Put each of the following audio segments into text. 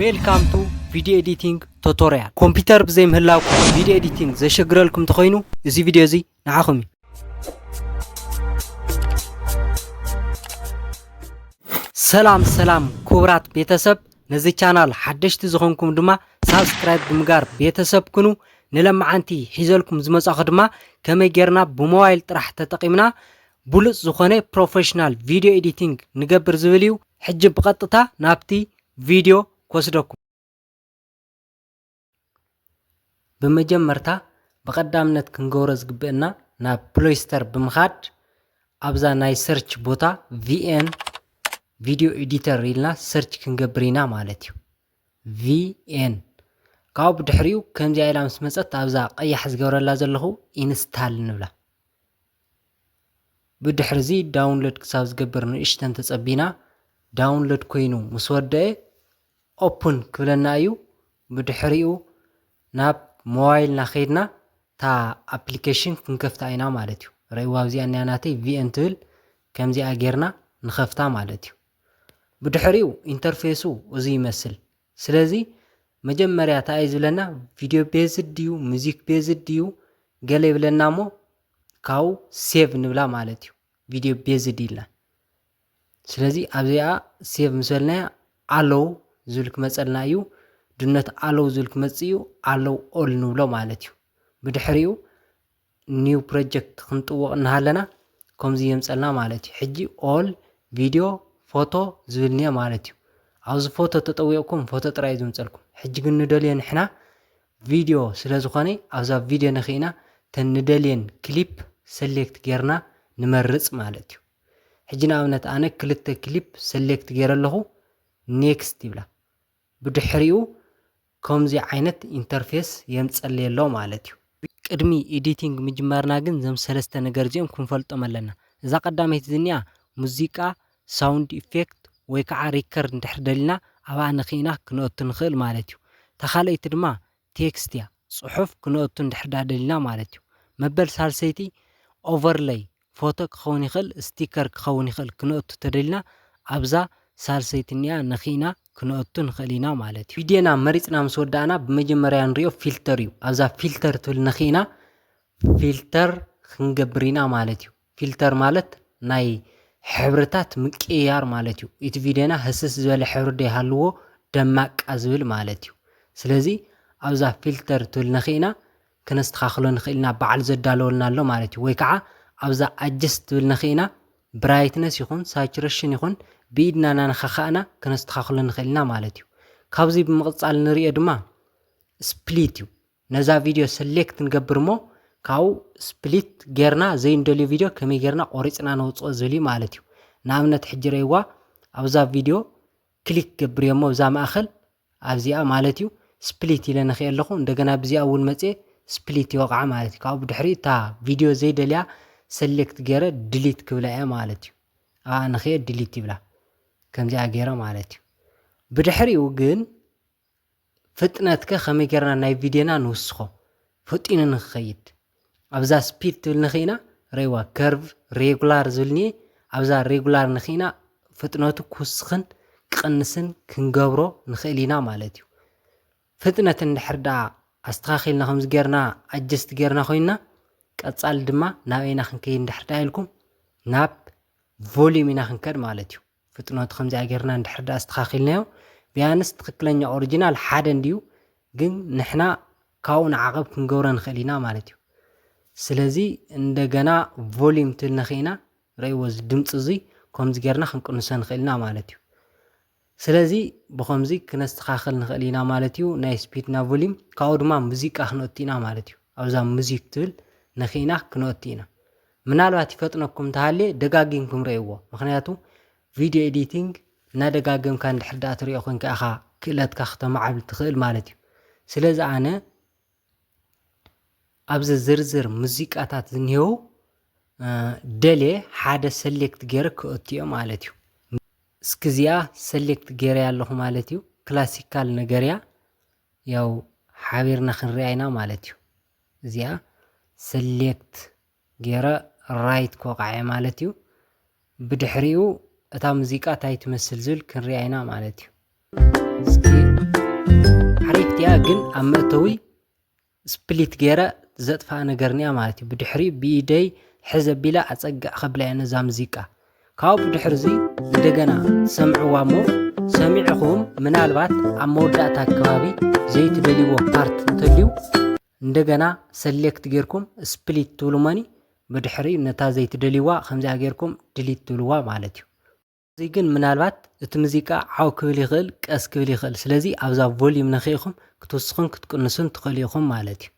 Welcome to video editing tutorial. ኮምፒውተር ብዘይ ምህላው ቪዲዮ ኤዲቲንግ ዘሸግረልኩም ተኾይኑ እዚ ቪዲዮ እዚ ንዓኹም ሰላም ክቡራት ቤተሰብ ነዚ ቻናል ሓደሽቲ ዝኾንኩም ድማ ሳብስክራይብ ብምጋር ቤተሰብ ኩኑ ንለማዓንቲ ሒዘልኩም ዝመጻኹ ድማ ከመይ ጌርና ብሞባይል ጥራሕ ተጠቂምና ብሉጽ ዝኾነ ፕሮፌሽናል ቪዲዮ ኤዲቲንግ ንገብር ዝብል እዩ ሕጂ ብቐጥታ ናብቲ ቪዲዮ كوسدكم بمجمرتا بقدامنت كنغورز قبئنا نا بلويستر بمخاد أبزا ناي سيرش بوتا VN فيديو إديتر ريلنا سيرش كنغبرينا مالتيو VN كاو بدحريو كم جاي لامس مسات أبزا أي حزقور اللازلهو إنستال نبلا بدحرزي داونلود كساوز قبرنا إشتن تسأبينا داونلود كوينو مسودة open كبلنا أيو بدحريو ناب موبايل ناخدنا تا application كنكفت عينا مالتيو رأيوازي أني أناتي VN تول كم زي أجرنا نخفتا مالتيو بدحريو انترفيسو وزي مثل سلازي مجمريا تايز لنا فيديو بيزد ديو موزيك بيزد ديو قالي لنا مو كاو سيف نبلا مالتيو فيديو بيزد ديلا سلازي أبزيا سيف مثلنا علو زولك مسألنا يو دنت علو زولك مسيو علو أول نولو مالتيو بدحريو نيو بروجكت خنطو نهالنا كم زي مسألنا مالتيو حجي أول فيديو فوتو زولنيا مالتيو عاوز فوتو تطويقكم فوتو ترايزو مسألكم حجي ندلين حنا فيديو سلازوخاني عاوزا فيديو نخينا تندلين كليب سليكت جيرنا نمرز مالتيو حجي ناونت أنا كلت كليب سليكت جير اللهو نيكست يبلا بدحريو كمزي عينت انترفيس يمتصلي له مالتيو قدمي ايديتينج مجمرنا جن زم سلسته ነገር ዚኦም ክንፈልጦ መለና እዛ ቀዳመይት ዝንያ ሙዚቃ ሳውንድ ኢፌክት ወይ ከዓ ሪከርድ እንድሕደልና አባ ንኺና ክንኦት ንኽእል ማለት እዩ ተኻለይት ድማ ቴክስት ያ ጽሑፍ ክንኦት እንድሕዳደልና ማለት እዩ መበል ሳልሰይቲ ኦቨርሌይ ፎቶ ክኸውን ይኽእል ስቲከር ክኸውን ይኽእል ክንኦት ተደልና አብዛ ሳልሰይትንያ ንኺና ክንኦት ንኽእሊና ማለት እዩ ቪዲዮና መሪጽና ምስ ወዳእና በመጀመሪያ ንሪኦ ፊልተር እዩ አብዛ ፊልተር ትብል ንኺና ፊልተር ክንገብሪና ማለት እዩ ፊልተር ማለት ናይ ሕብርታት ምቅያር ማለት እዩ እቲ ቪዲዮና ህስስ ዝበለ ሕብሪ ደይሃልዎ ደማቅ ዝብል ማለት እዩ ስለዚ አብዛ ፊልተር ትብል ንኺና ክነስተኻኽሎ ንኽእልና በዓል ዘዳለወልና ኣሎ ማለት እዩ ወይ ከዓ አብዛ አጀስት ትብል ንኺና ብራይትነስ ይኹን ሳቹሬሽን ይኹን بيدنا نخخانا كنستخخل نخلنا مالتيو كابزي بمقصال نريد ما سبليتيو نزا فيديو سليكت نقبرمو كاو سبليت غيرنا زي ندولي فيديو كمي غيرنا اوريصنا نوصو زلي مالتيو نامنت حجريوا ابزا فيديو كليك قبريمو زا ماخل ابزيا مالتيو سبليت لنا خيلخو እንደገና بزي اول مصي سبليت يوقع مالتيو كاو بدحري تا فيديو زي دليا سليكت غيره ديليت كبلايا مالتيو انا خير ديليت يبلا كم جاء غيره مالتي بدحريو ግን ፍጥነትከ ከመይ ጌርና ናይ ቪዲዮና ንውስኾ ፍጢን ንኸይድ አብዛ ስፒድ ትብል ንኺና ረይዋ ከርቭ ሬጉላር ዝልኒ አብዛ ሬጉላር ንኺና ፍጥነቱ ኩስኽን ቅንስን ክንገብሮ ንኽእሊና ማለት እዩ ፍጥነት እንድሕርዳ አስተኻኺልና ከምዝ ጌርና አጀስት ጌርና ኮይና ቀጻል ድማ ናበይና ክንከይድ እንድሕርዳ ኢልኩም ናብ ቮሊዩም ኢና ክንከድ ማለት እዩ ፍጥነት ከምዚ አገርና እንድሕርዳ አስተኻኺልናዮ ቢያንስ ትክክለኛ ኦሪጂናል ሓደ እንዲዩ ግን ንሕና ካው ንዓቀብ ክንገብሮ ንኽእሊና ማለት እዩ ስለዚ እንደገና ቮሊዩም ትልነኺና ረይወዝ ድምጽ እዚ ከምዚ ጌርና ክንቅንሶ ንኽእልና ማለት እዩ ስለዚ ብከምዚ ክነስተኻኽል ንኽእሊና ማለት እዩ ናይ ስፒድና ቮሊዩም ካው ድማ ሙዚቃ ክንወቲና ማለት እዩ አብዛ ሙዚክ ትብል ነኺና ክንወቲና ምናልባት ይፈጥነኩም ተሃለ ደጋጊምኩም ረይዎ ምክንያቱ ቪዲዮ ኤዲቲንግ ናደጋገምካ እንድሕርዳ ትሪኦ ኮንካ አኻ ክእለትካ ከተማዓብል ትኽእል ማለት እዩ ስለዚ አነ አብዚ ዝርዝር ሙዚቃታት ዝኒሄው ደሌ ሓደ ሰሌክት ገይረ ክእትዮ ማለት እዩ እስክዚያ ሰሌክት ገይረ ያለኹ ማለት እዩ ክላሲካል ነገርያ ያው ሓቢርና ክንሪአይና ማለት እዩ እዚያ ሰሌክት ገይረ ራይት ኮቃዐ ማለት እዩ بدحريو اتا موزيقا تاي تمثل زل كنريعينا مالتيو ግን ኣብ መእተዊ ስፕሊት ገይረ ዘጥፋእ ነገርኒያ ማለት እዩ ብድሕሪ ብኢደይ ሕዘ ቢላ ኣፀጋዕ ከብላያ ነዛ ሙዚቃ ካብኡ ብድሕሪ እዚ እንደገና ሰምዕዋ እሞ ሰሚዕኹም ምናልባት ኣብ መወዳእታ ከባቢ ዘይትደልይዎ ፓርት እንተልዩ እንደገና ሰሌክት ጌርኩም ስፕሊት ትብሉ መኒ ብድሕሪ ነታ ዘይትደልይዋ ከምዚኣ ጌርኩም ድሊት ትብልዋ ማለት እዩ እዚ ግን ምናልባት እቲ ሙዚቃ ዓው ክብል ይኽእል ቀስ ክብል ይኽእል ስለዚ ኣብዛ ቮሊዩም ነኺኢኹም ክትወስኹን ክትቅንሱን ትኽእሉ ኢኹም ማለት እዩ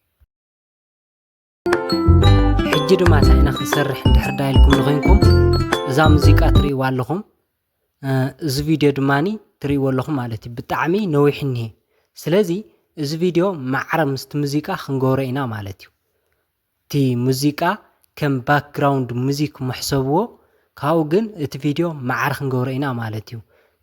ሕጂ ድማ ታይና ክንሰርሕ እንድሕር ዳኢልኩም ንኮንኩም እዛ ሙዚቃ ትርእይዋ ኣለኹም እዚ ቪድዮ ድማኒ ትርእይዎ ኣለኹም ማለት እዩ ብጣዕሚ ነዊሕ እኒሄ ስለዚ እዚ ቪድዮ ማዕረ ምስቲ ሙዚቃ ክንገብሮ ኢና ማለት እዩ እቲ ሙዚቃ ከም ባክግራውንድ ሙዚክ ምሕሰብዎ ካብኡ ግን እቲ ቪድዮ ማዕረ ክንገብሮ ኢና ማለት እዩ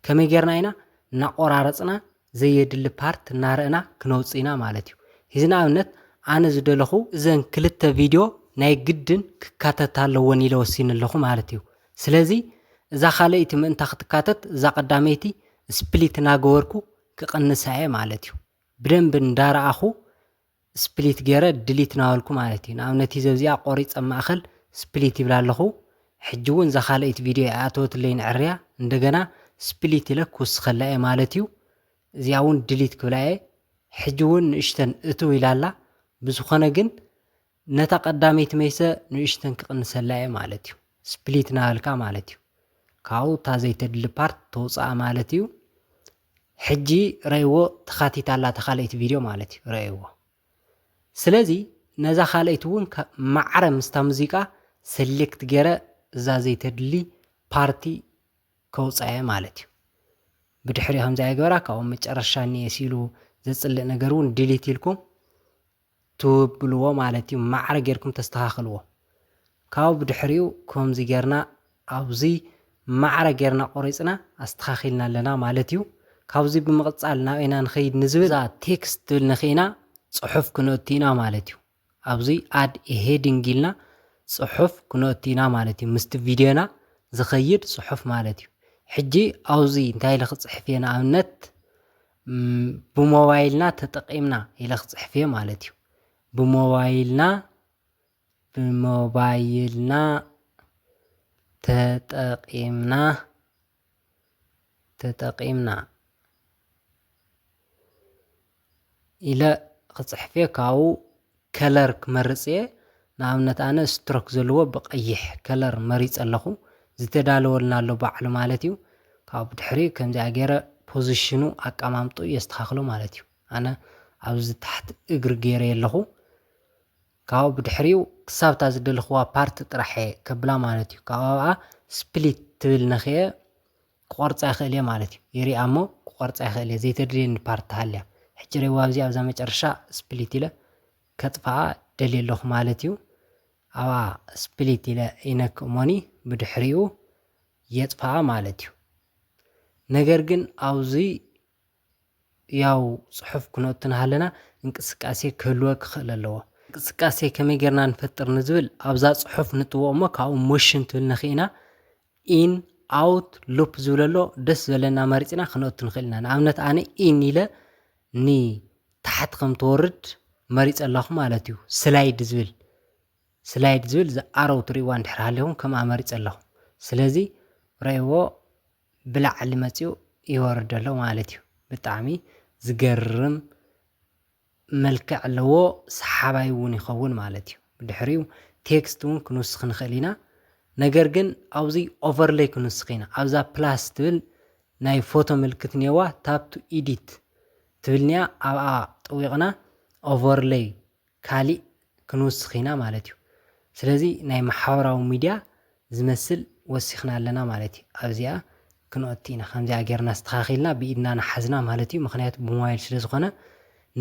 ከመይ ጌርና ኢና እናቆራረፅና ዘየድሊ ፓርት እናርአና ክነውፅእ ኢና ማለት እዩ ሕዚ ንኣብነት ኣነ ዝደለኹ እዘን ክልተ ቪድዮ ናይ ግድን ክካተት ኣለዎን ኢለ ወሲነ ኣለኹ ማለት እዩ ስለዚ እዛ ካልአይቲ ምእንታ ክትካተት እዛ ቀዳመይቲ ስፕሊት እናገበርኩ ክቕንሳ እየ ማለት እዩ ብደንብ እንዳረኣኹ ስፕሊት ገይረ ድሊት ናበልኩ ማለት እዩ ንኣብነት ዘብዚኣ ቆሪፀ ማእኸል ስፕሊት ይብላ ኣለኹ ሕጂ እውን እዛ ካልአይቲ ቪድዮ ኣተወትለይ ንዕርያ እንደገና ስፕሊት ኢለ ክውስኸላ እየ ማለት እዩ እዚኣ እውን ድሊት ክብላ እየ ሕጂ እውን ንእሽተን እትው ኢላ ኣላ ብዝኾነ ግን ነታ ቀዳመይቲ መይሰ ንእሽተን ክቕንሰላ እየ ማለት እዩ ስፕሊት ናበልካ ማለት እዩ ካብኡ እታ ዘይተድሊ ፓርት ተውፅኣ ማለት እዩ ሕጂ ረእይዎ ተኻቲት ኣላ ተኻልአይቲ ቪድዮ ማለት እዩ ረእይዎ ስለዚ ነዛ ካልአይቲ እውን ማዕረ ምስታ ሙዚቃ ሰሌክት ገይረ እዛ ዘይተድሊ ፓርቲ ከውፅአ ማለት እዩ ብድሕሪ ከምዚኣ ገበራ ካብኡ መጨረሻ እኒአ ሲሉ ዘፅልእ ነገር እውን ድሊት ኢልኩም ትብልዎ ማለት እዩ ማዕረ ጌርኩም ተስተኻኽልዎ ካብኡ ብድሕሪኡ ከምዚ ጌርና ኣብዚ ማዕረ ጌርና ቆሪፅና ኣስተኻኺልና ኣለና ማለት እዩ ካብዚ ብምቕፃል ናብና ንኸይድ ንዝብል እዛ ቴክስት ትብል ንኽኢና ፅሑፍ ክንእቱ ኢና ማለት እዩ ኣብዚ ኣድ ሄዲንግ ኢልና ፅሑፍ ክንእቱ ኢና ማለት እዩ ምስቲ ቪድዮና ዝኸይድ ፅሑፍ ማለት እዩ ሕጂ ኣብዚ እንታይ ኢለ ክፅሕፍ እየ ንኣብነት ብሞባይልና ተጠቒምና ኢለ ክፅሕፍ እየ ማለት እዩ ብሞባይልና ተጠቒምና ኢለ ክፅሕፍ እየ ካብኡ ከለር ክመርፅ እየ ንኣብነት ኣነ ስትሮክ ዘለዎ ብቐይሕ ከለር መሪፅ ኣለኹ ዝተዳለወልና ኣሎ ባዕሉ ማለት እዩ ካብኡ ብድሕሪ ከምዚኣ ገይረ ፖዚሽኑ ኣቀማምጡ የስተኻኽሎ ማለት እዩ ኣነ ኣብዚ ታሕቲ እግሪ ገይረ ኣለኹ ካብኡ ብድሕሪኡ ክሳብታ ዝደለኽዋ ፓርቲ ጥራሕ ከብላ ማለት እዩ ካብኣ ስፕሊት ትብል ነኽየ ክቆርፃ ይኽእል እየ ማለት እዩ የሪኣ እሞ ክቆርፃ ይኽእል እየ ዘይተድልየኒ ፓርቲ ሃልያ ሕጂ ረይዋ ኣብዚ ኣብዛ መጨረሻ ስፕሊት ኢለ ከጥፋኣ ደልየ ኣለኹ ማለት እዩ ኣብኣ ስፕሊት ኢለ ይነክእ ሞኒ ብድሕሪኡ የጥፋኣ ማለት እዩ ነገር ግን ኣብዚ ያው ፅሑፍ ክንእቱ ንሃለና እንቅስቃሴ ክህልወ ክኽእል ኣለዎ እንቅስቃሴ ከመይ ጌርና ንፈጥር ንዝብል ኣብዛ ፅሑፍ ንጥዎ እሞ ካብኡ ሞሽን ትብል ነኽኢና ኢን ኣውት ሉፕ ዝብለሎ ደስ ዘለና መሪፅና ክንእቱ ንኽእል ኢና ንኣብነት ኣነ ኢን ኢለ ታሕት ከም ትወርድ መሪፅ ኣለኹ ማለት እዩ ስላይድ ዝብል ዝኣረው ትርእይዋ እንድሕር ሃልይኹም ከምኣ መሪፅ ኣለኹ ስለዚ ረእይዎ ብላዕሊ መፂኡ ይወርድ ኣሎ ማለት እዩ ብጣዕሚ ዝገርም መልክዕ ኣለዎ ሰሓባይ እውን ይኸውን ማለት እዩ ብድሕሪኡ ቴክስት እውን ክንውስኽ ንኽእል ኢና ነገር ግን ኣብዚ ኦቨርሌይ ክንውስኽ ኢና ኣብዛ ፕላስ ትብል ናይ ፎቶ ምልክት ኔዋ ታፕ ቱ ኢዲት ትብልኒያ ኣብኣ ጠዊቕና ኦቨርሌይ ካሊእ ክንውስኽ ኢና ማለት እዩ ስለዚ ናይ ማሕበራዊ ሚድያ ዝመስል ወሲኽና ኣለና ማለት እዩ ኣብዚኣ ክንእቱ ኢና ከምዚኣ ጌርና ዝተኻኺልና ብኢድና ናሓዝና ማለት እዩ ምክንያቱ ብሞባይል ስለ ዝኾነ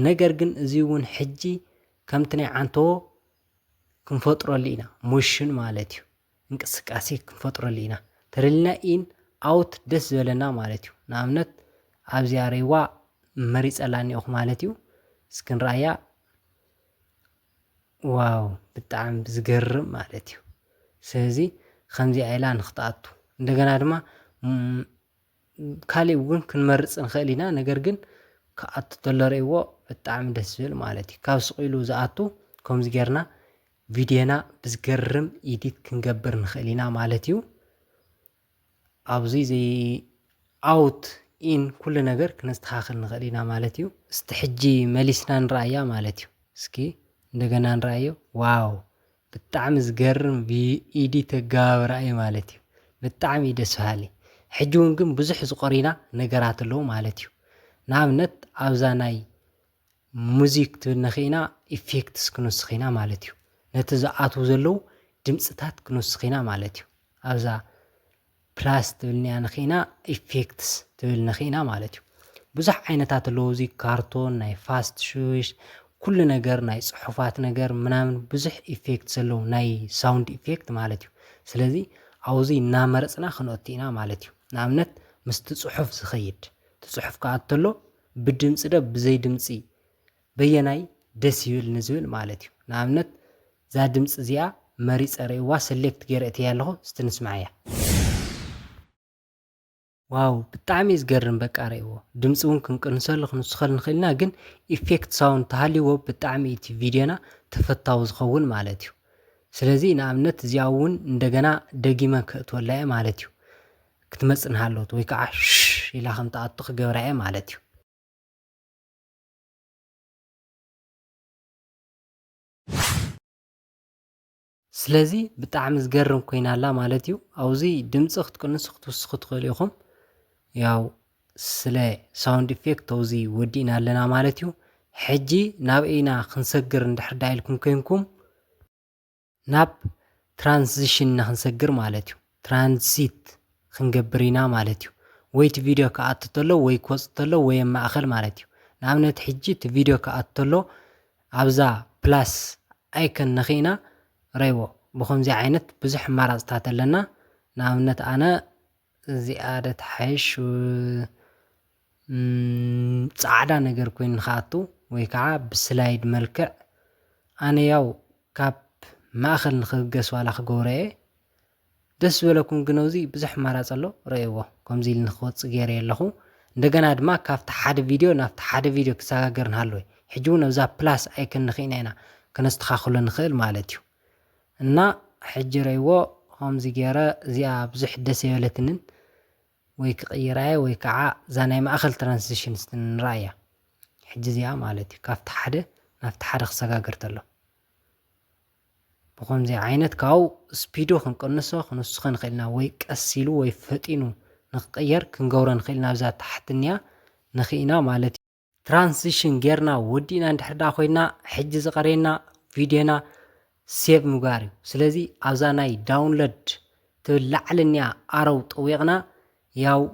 ነገር ግን እዚ እውን ሕጂ ከምቲ ናይ ዓንተዎ ክንፈጥረሉ ኢና ሞሽን ማለት እዩ እንቅስቃሴ ክንፈጥረሉ ኢና ተደሊና ኢን ኣውት ደስ ዝበለና ማለት እዩ ንኣብነት ኣብዚኣ ረይዋ መሪፀላ እኒአኹ ማለት እዩ እስክንረኣያ ዋው ብጣዕሚ ዝገርም ማለት እዩ ስለዚ ከምዚኣ ኢላ ንኽትኣቱ እንደገና ድማ ካሊእ እውን ክንመርፅ ንኽእል ኢና ነገር ግን كأت تلريو بتعمل دسبل مالتي كاس قيلو زاتو كمز جرنا فيديونا بزجرم إيديت كنجبر نخلينا مالتيو أبزي زي أوت إن كل نجر كنستخاخل نخلينا مالتيو استحجي مليسنا نرأيا مالتيو سكي ندجنا نرأيو واو بتعمل زجرم بإيديت جاب رأي مالتيو بتعمل دسهالي حجون جم بزح زقرينا نجرات له مالتيو نعمت أوزاناي موزيك تبنخينا إفكتس كنسخينا مالتيو نتزعاتو زلو دمصتات كنسخينا مالتيو أوزا بلاس تبلني أنخينا إفكتس تبلنخينا مالتيو بزح عينتات اللوزي كارتون ناي فاست شويش كل نجر ناي صحفات نجر منامن بزح إفكتس اللو ناي ساوند إفكت مالتيو سلازي أوزي نامرسنا خنوتينا مالتيو نعمت مستتصحف زخيد تصحف كاتلو بدمص ده بزي دمصي بيناي دس يብል نزብል مالتيو نعمت ዛ ድምጽ እዚኣ መሪጽ ረይዋ ሰሌክት ገርእት ያለሁ ስትንስማያ ዋው ብጣዕሚ ዝገርም በቃ ረይዎ ድምጽውን ክንቅንሰል ክንስኸል ንኽልና ግን ኢፌክት ሳውንድ ተሃሊዎ ብጣዕሚ እቲ ቪድዮና ተፈታዊ ዝኸውን ማለት እዩ ስለዚ ንኣብነት እዚኣ እውን እንደገና ደጊመ ከእትወላ ማለት እዩ ክትመጽእ ንሃለወት ወይ ከዓ ኢላ ከም ተኣቱ ክገብራ ማለት እዩ ስለዚ ብጣዕሚ ዝገርም ኮይናላ ማለት እዩ አውዚ ድምጽ ክትቅንስ ክትውስኽ ትኽእሉ ኢኹም ያው ስለ ሳውንድ ኢፌክት አውዚ ወዲና ኣለና ማለት እዩ ሕጂ ናብ ኢና ክንሰግር እንድሕር ዳኢልኩም ኮይንኩም ናብ ትራንዚሽን ክንሰግር ማለት እዩ ትራንዚት ክንገብር ኢና ማለት እዩ ወይ እቲ ቪድዮ ከኣት ተሎ ወይ ክወጽእ ተሎ ወይ ማእኸል ማለት እዩ ንኣብነት ሕጂ እቲ ቪድዮ ከኣት ተሎ ኣብዛ ፕላስ ኣይከን ነኺና ረይዎ بخمزي عينت بزح مارزتات لنا نعمنت أنا زيادة حيش صعدا نجر كوين خاطو ويكعا بسلايد ملكع أنا ياو كاب ما أخل نخجس ولا خجوري دس ولا كون جنوزي بزح مارز الله رأيوه كمزي النخوت صغيرة لهو ندجنا دما كافت حد فيديو نافت حد فيديو كساجا جرن هالوي حجونا وزا بلاس أيكن نخينا كنستخاخل نخيل مالتيو እና ሕጂ ረይዎ ከምዚ ገይረ እዚኣ ብዙሕ ደስ የበለትንን ወይ ክቕይራየ ወይ ከዓ እዛ ናይ ማእኸል ትራንዚሽን ንራእያ ሕጂ እዚኣ ማለት እዩ ካብቲ ሓደ ናብቲ ሓደ ክሰጋገር ተሎ ብከምዚ ዓይነት ካብኡ ስፒዱ ክንቀንሶ ክንውስኸ ንኽእልና ወይ ቀሲሉ ወይ ፈጢኑ ንክቕየር ክንገብሮ ንኽእልና ብዛ ታሕትንያ ንኽእና ማለት እዩ ትራንዚሽን ጌርና ወዲና እንድሕር ዳ ኮይና ሕጂ ዝቐረየና ቪድዮና سيف مغاري سلازي ازاناي داونلود تلعلنيا ارو طويقنا ياو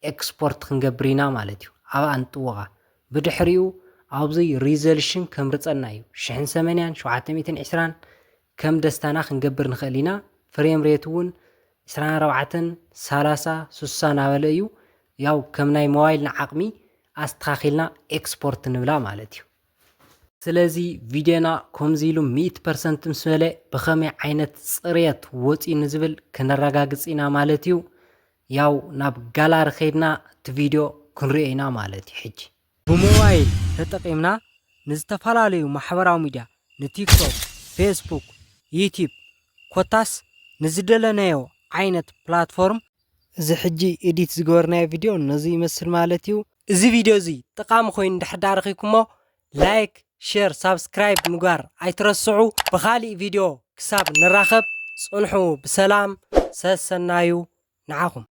اكسبورت خنغبرينا مالتيو ابا انطوغا بدحريو ابزي ريزوليوشن كمرصنايو 1080 كم دستانا خنغبر نخلينا فريم ريتون 24 30 60 نابليو ياو كمناي موبايل عقمي استخاخلنا اكسبورت نبلا مالتيو ስለዚህ ቪዲዮና ከምዚሉ 100% ምስለ ብኸመይ ዓይነት ጽሬት ወፂ ንዝብል ከነረጋግጽ ኢና ማለት እዩ ያው ናብ ጋላሪ ኸይድና እቲ ቪድዮ ክንሪኦ ኢና ማለት እዩ ሕጂ ብሞባይል ተጠቂምና ንዝተፈላለዩ ማሕበራዊ ሚድያ ንቲክቶክ ፌስቡክ ዩቲዩብ ኮታስ ንዝደለናዮ ዓይነት ፕላትፎርም እዚ ሕጂ ኤዲት ዝገበርናዮ ቪድዮ ነዚ ይመስል ማለት እዩ እዚ ቪድዮ እዚ ጠቃሚ ኮይኑ እንድሕር ዳርኺኩሞ ላይክ شير سبسكرايب مغار ايترسعو بخالي فيديو كساب نراخب صنحو بسلام سسنايو نعاكم